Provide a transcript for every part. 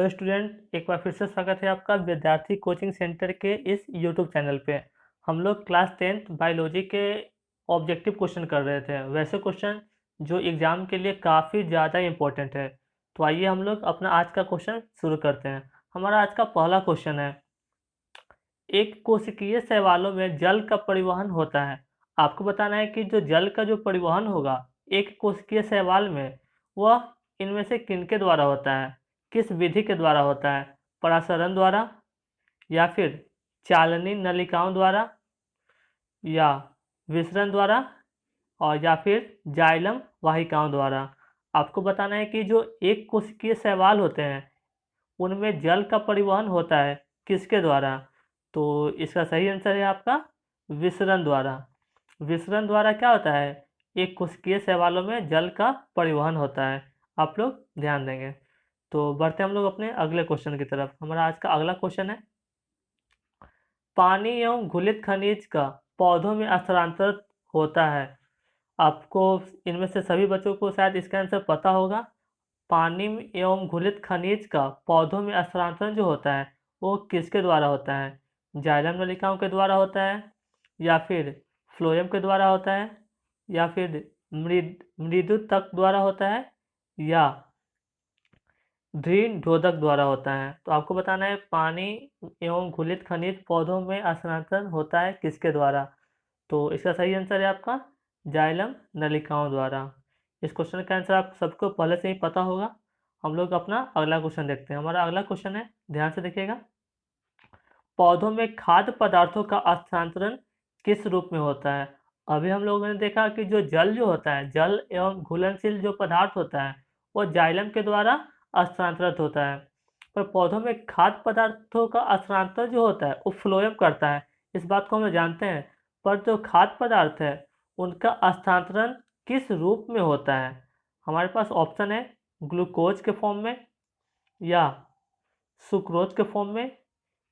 Hello student, एक बार फिर से स्वागत है आपका विद्यार्थी कोचिंग सेंटर के इस यूट्यूब चैनल पे। हम लोग क्लास 10th बायोलॉजी के ऑब्जेक्टिव क्वेश्चन कर रहे थे, वैसे क्वेश्चन जो एग्ज़ाम के लिए काफ़ी ज़्यादा इम्पोर्टेंट है। तो आइए हम लोग अपना आज का क्वेश्चन शुरू करते हैं। हमारा आज का पहला क्वेश्चन है, एक कोशिकीय शैवालों में जल का परिवहन होता है। आपको बताना है कि जो जल का जो परिवहन होगा एक कोशिकीय शैवाल में, वह इनमें से किनके द्वारा होता है, किस विधि के द्वारा होता है? परासरण द्वारा, या फिर चालनी नलिकाओं द्वारा, या विसरण द्वारा, और या फिर जाइलम वाहिकाओं द्वारा। आपको बताना है कि जो एक कोशिकीय शैवाल होते हैं उनमें जल का परिवहन होता है किसके द्वारा? तो इसका सही आंसर है आपका विसरण द्वारा। विसरण द्वारा क्या होता है, एक कोशिकीय शैवालों में जल का परिवहन होता है। आप लोग ध्यान देंगे। तो बढ़ते हम लोग अपने अगले क्वेश्चन की तरफ। हमारा आज का अगला क्वेश्चन है, पानी एवं घुलित खनिज का पौधों में स्थानांतरित होता है। आपको इनमें से सभी बच्चों को शायद इसका आंसर पता होगा। पानी एवं घुलित खनिज का पौधों में स्थानांतरण जो होता है वो किसके द्वारा होता है? जाइलम नलिकाओं के द्वारा होता है, या फिर फ्लोएम के द्वारा होता है, या फिर मृदु तक द्वारा होता है, या ऋणरोधक द्वारा होता है? तो आपको बताना है पानी एवं घुलित खनिज पौधों में स्थानांतरण होता है किसके द्वारा? तो इसका सही आंसर है आपका जाइलम नलिकाओं द्वारा। इस क्वेश्चन का आंसर आप सबको पहले से ही पता होगा। हम लोग अपना अगला क्वेश्चन देखते हैं। हमारा अगला क्वेश्चन है, ध्यान से देखिएगा, पौधों में खाद्य पदार्थों का स्थानांतरण किस रूप में होता है? अभी हम लोगों ने देखा कि जो जल जो होता है, जल एवं घुलनशील जो पदार्थ होता है वो जाइलम के द्वारा स्थानांतरित होता है, पर पौधों में खाद्य पदार्थों का स्थानांतरण जो होता है वो फ्लोएम करता है। इस बात को हम जानते हैं, पर जो खाद्य पदार्थ है उनका स्थानांतरण किस रूप में होता है? हमारे पास ऑप्शन है ग्लूकोज के फॉर्म में, या सुक्रोज के फॉर्म में,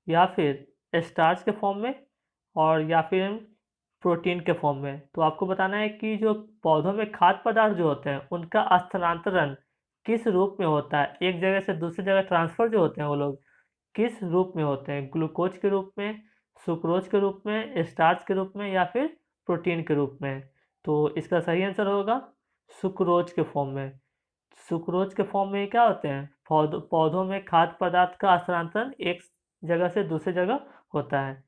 या फिर स्टार्च के फॉर्म में, और या फिर प्रोटीन के फॉर्म में। तो आपको बताना है कि जो पौधों में खाद्य पदार्थ जो होते हैं उनका स्थानांतरण किस रूप में होता है, एक जगह से दूसरी जगह ट्रांसफ़र जो होते हैं वो लोग किस रूप में होते हैं? ग्लूकोज के रूप में, सुक्रोज के रूप में, स्टार्च के रूप में, या फिर प्रोटीन के रूप में? तो इसका सही आंसर होगा सुक्रोज के फॉर्म में। सुक्रोज के फॉर्म में क्या होते हैं, पौधों में खाद्य पदार्थ का स्थानांतरण एक जगह से दूसरी जगह होता है।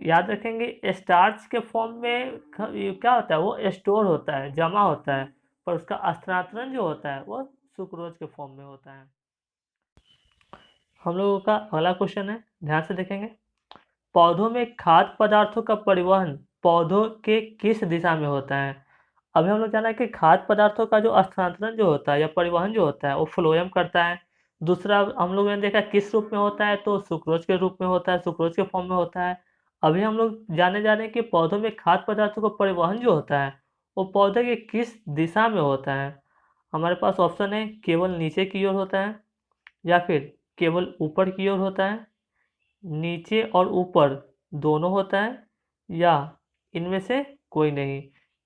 याद रखेंगे स्टार्च के फॉर्म में ये क्या होता है, वो स्टोर होता है, जमा होता है, पर उसका स्थानांतरण जो होता है वो सुक्रोज के फॉर्म में होता है। हम लोगों का अगला क्वेश्चन है, ध्यान से देखेंगे, पौधों में खाद्य पदार्थों का परिवहन पौधों के किस दिशा में होता है? अभी हम लोग जाना है कि खाद्य पदार्थों का जो स्थानांतरण जो होता है या परिवहन जो होता है वो फ्लोएम करता है। दूसरा हम लोगों ने देखा किस रूप में होता है, तो सुक्रोज के रूप में होता है, सुक्रोज के फॉर्म में होता है। अभी हम लोग जाने जा रहे हैं कि पौधों में खाद्य पदार्थों का परिवहन जो होता है वो पौधे के किस दिशा में होता है? हमारे पास ऑप्शन है केवल नीचे की ओर होता है, या फिर केवल ऊपर की ओर होता है, नीचे और ऊपर दोनों होता है, या इनमें से कोई नहीं,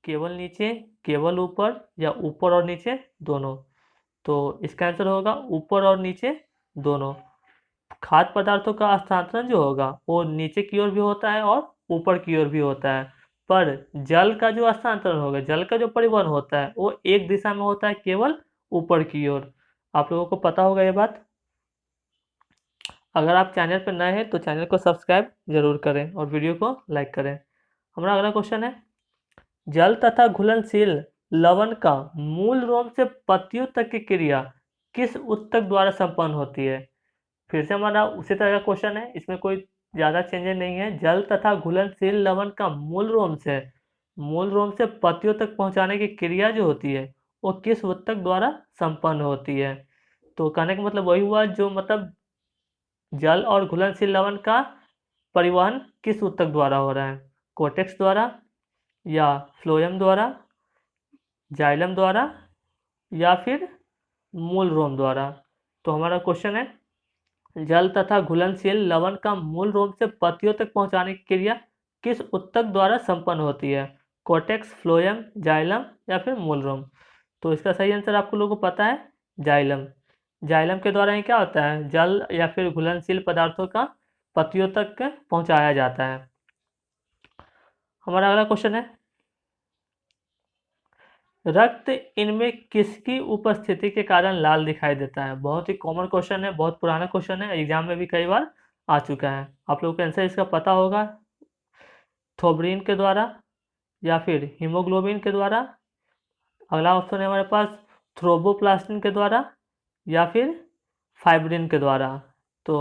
केवल नीचे, केवल ऊपर, या ऊपर और नीचे दोनों? तो इसका आंसर होगा ऊपर और नीचे दोनों। खाद्य पदार्थों का स्थानांतरण जो होगा वो नीचे की ओर भी होता है और ऊपर की ओर भी होता है, पर जल का जो स्थानांतरण होगा, जल का जो परिवहन होता है वो एक दिशा में होता है, केवल ऊपर की ओर। आप लोगों को पता होगा ये बात। अगर आप चैनल पर नए हैं तो चैनल को सब्सक्राइब जरूर करें और वीडियो को लाइक करें। हमारा अगला क्वेश्चन है, जल तथा घुलनशील लवण का मूल रोम से पत्तियों तक की क्रिया किस ऊतक द्वारा संपन्न होती है? फिर से हमारा उसी तरह का क्वेश्चन है, इसमें कोई ज़्यादा चेंजेस नहीं है। जल तथा घुलनशील लवण का मूल रोम से पत्तियों तक पहुंचाने की क्रिया जो होती है वो किस ऊतक द्वारा संपन्न होती है? तो कहने का मतलब वही हुआ, जो मतलब जल और घुलनशील लवण का परिवहन किस ऊतक द्वारा हो रहा है? कोर्टेक्स द्वारा, या फ्लोएम द्वारा, जाइलम द्वारा, या फिर मूल रोम द्वारा? तो हमारा क्वेश्चन है, जल तथा घुलनशील लवण का मूल रोम से पत्तियों तक पहुंचाने की क्रिया किस ऊतक द्वारा संपन्न होती है? कोर्टेक्स, फ्लोएम, जाइलम, या फिर मूल रोम? तो इसका सही आंसर आपको लोगों को पता है जाइलम। जाइलम के द्वारा ही क्या होता है, जल या फिर घुलनशील पदार्थों का पत्तियों तक पहुंचाया जाता है। हमारा अगला क्वेश्चन है, रक्त इनमें किसकी उपस्थिति के कारण लाल दिखाई देता है। बहुत ही कॉमन क्वेश्चन है, बहुत पुराना क्वेश्चन है, एग्जाम में भी कई बार आ चुका है। आप लोगों को आंसर इसका पता होगा, थोब्रिन के द्वारा या फिर हीमोग्लोबिन के द्वारा। अगला ऑप्शन है हमारे पास थ्रोम्बोप्लास्टिन के द्वारा या फिर फाइब्रिन के द्वारा। तो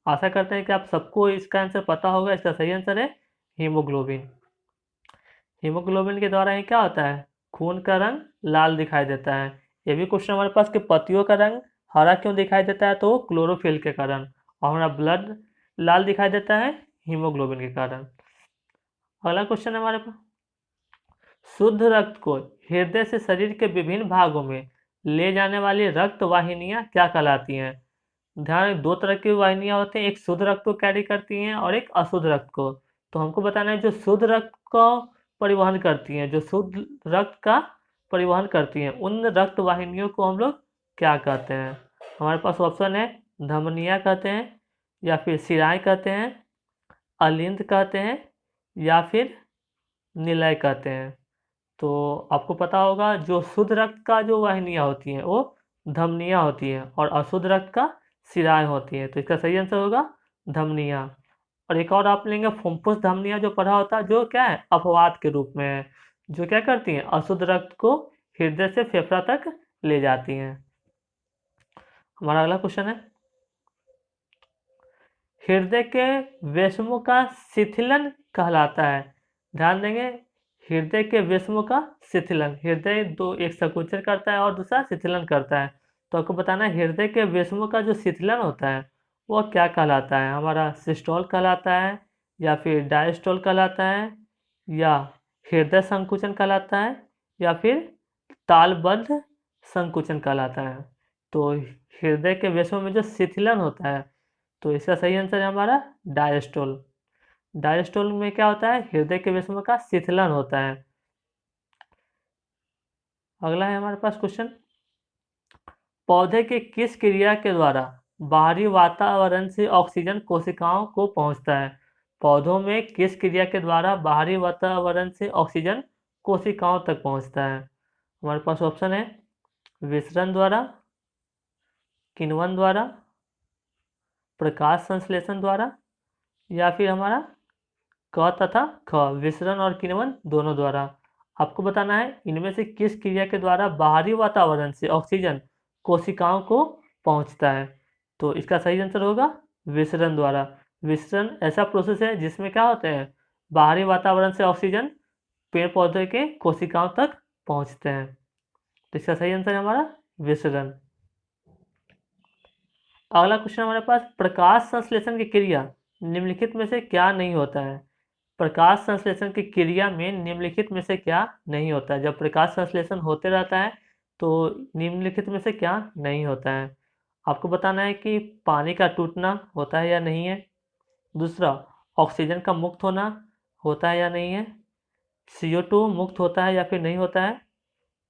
आशा करते हैं कि आप सबको इसका आंसर पता होगा। इसका सही आंसर है हीमोग्लोबिन। हीमोग्लोबिन के द्वारा ही क्या होता है, खून का रंग लाल दिखाई देता है। ये भी क्वेश्चन हमारे पास कि पत्तियों का रंग हरा क्यों दिखाई देता है, तो क्लोरोफिल के कारण। और हमारा ब्लड लाल दिखाई देता है हीमोग्लोबिन के कारण। अगला क्वेश्चन है हमारे पास, शुद्ध रक्त को हृदय से शरीर के विभिन्न भागों में ले जाने वाली रक्त वाहिनियां क्या कहलाती हैं। ध्यान रखें, दो तरह की वाहिनियां होती हैं, एक शुद्ध रक्त को कैरी करती हैं और एक अशुद्ध रक्त को। तो हमको बताना है जो शुद्ध रक्त को परिवहन करती हैं, जो शुद्ध रक्त का परिवहन करती हैं, उन रक्त वाहिनियों को हम लोग क्या कहते हैं। हमारे पास ऑप्शन है, धमनियां कहते हैं, या फिर शिराएं कहते हैं, अलिंद कहते हैं, या फिर निलय कहते हैं। तो आपको पता होगा जो शुद्ध रक्त का जो वाहिनियाँ होती हैं वो धमनियाँ होती हैं और अशुद्ध रक्त का शिराएं होती हैं। तो इसका सही आंसर होगा धमनियाँ। और एक और आप लेंगे फुफ्फुस धमनियाँ, जो पढ़ा होता है, जो क्या है अपवाद के रूप में है, जो क्या करती हैं अशुद्ध रक्त को हृदय से फेफड़ा तक ले जाती हैं। हमारा अगला क्वेश्चन है, हृदय के वेश्मों का शिथिलन कहलाता है। ध्यान देंगे, हृदय के वेश्मों का शिथिलन, हृदय दो, एक संकुचन करता है और दूसरा शिथिलन करता है। तो आपको बताना है हृदय के वेश्मों का जो शिथिलन होता है वो क्या कहलाता है। हमारा सिस्टोल कहलाता है, या फिर डायस्टोल कहलाता है, या हृदय संकुचन कहलाता है, या फिर तालबद्ध संकुचन कहलाता है। तो हृदय के वेश्मों में जो शिथिलन होता है, तो इसका सही आंसर है हमारा डायस्टोल। डायस्टोल में क्या होता है, हृदय के वेश्मों का शिथिलन होता है। अगला है हमारे पास क्वेश्चन, पौधे के किस क्रिया के द्वारा बाहरी वातावरण से ऑक्सीजन कोशिकाओं को पहुंचता है। पौधों में किस क्रिया के द्वारा बाहरी वातावरण से ऑक्सीजन कोशिकाओं तक पहुंचता है। हमारे पास ऑप्शन है, विसरण द्वारा, किण्वन द्वारा, प्रकाश संश्लेषण द्वारा, या फिर हमारा क तथा ख, विसरण और किण्वन दोनों द्वारा। आपको बताना है इनमें से किस क्रिया के द्वारा बाहरी वातावरण से ऑक्सीजन कोशिकाओं को पहुंचता है। तो इसका सही आंसर होगा विसरण द्वारा। विसरण ऐसा प्रोसेस है जिसमें क्या होते हैं, बाहरी वातावरण से ऑक्सीजन पेड़ पौधे के कोशिकाओं तक पहुंचते हैं। तो इसका सही आंसर है हमारा विसरण। अगला क्वेश्चन हमारे पास, प्रकाश संश्लेषण की क्रिया निम्नलिखित में से क्या नहीं होता है। प्रकाश संश्लेषण की क्रिया में निम्नलिखित में से क्या नहीं होता है। जब प्रकाश संश्लेषण होते रहता है तो निम्नलिखित में से क्या नहीं होता है। आपको बताना है कि पानी का टूटना होता है या नहीं है, दूसरा ऑक्सीजन का मुक्त होना होता है या नहीं है, CO2 मुक्त होता है या फिर नहीं होता है,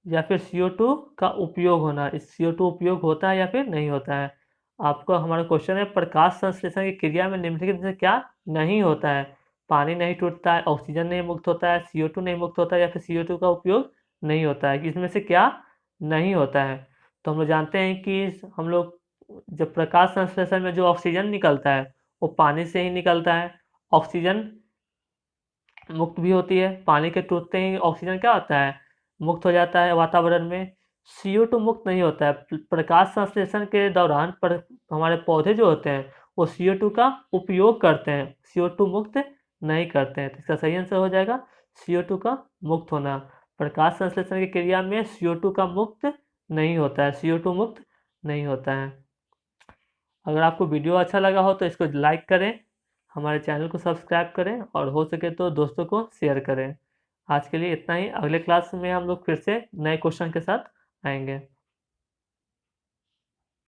या फिर CO2 का उपयोग होना, इस CO2 उपयोग होता है या फिर नहीं होता है। आपको हमारा क्वेश्चन है, प्रकाश संश्लेषण की क्रिया में निम्नलिखित में से क्या नहीं होता है। पानी नहीं टूटता है, ऑक्सीजन नहीं मुक्त होता है, CO2 नहीं मुक्त होता है, या फिर CO2 का उपयोग नहीं होता है। इसमें से क्या नहीं होता है। तो हम लोग जानते हैं कि हम लोग जब प्रकाश संश्लेषण में जो ऑक्सीजन निकलता है वो पानी से ही निकलता है। ऑक्सीजन मुक्त भी होती है, पानी के टूटते ही ऑक्सीजन क्या होता है, मुक्त हो जाता है वातावरण में। CO2 मुक्त नहीं होता है। प्रकाश संश्लेषण के दौरान हमारे पौधे जो होते हैं वो CO2 का उपयोग करते हैं, CO2 मुक्त नहीं करते हैं। तो इसका सही आंसर हो जाएगा CO2 का मुक्त होना। प्रकाश संश्लेषण की क्रिया में CO2 का मुक्त नहीं होता है, CO2 मुक्त नहीं होता है। अगर आपको वीडियो अच्छा लगा हो तो इसको लाइक करें, हमारे चैनल को सब्सक्राइब करें और हो सके तो दोस्तों को शेयर करें। आज के लिए इतना ही, अगले क्लास में हम लोग फिर से नए क्वेश्चन के साथ आएंगे।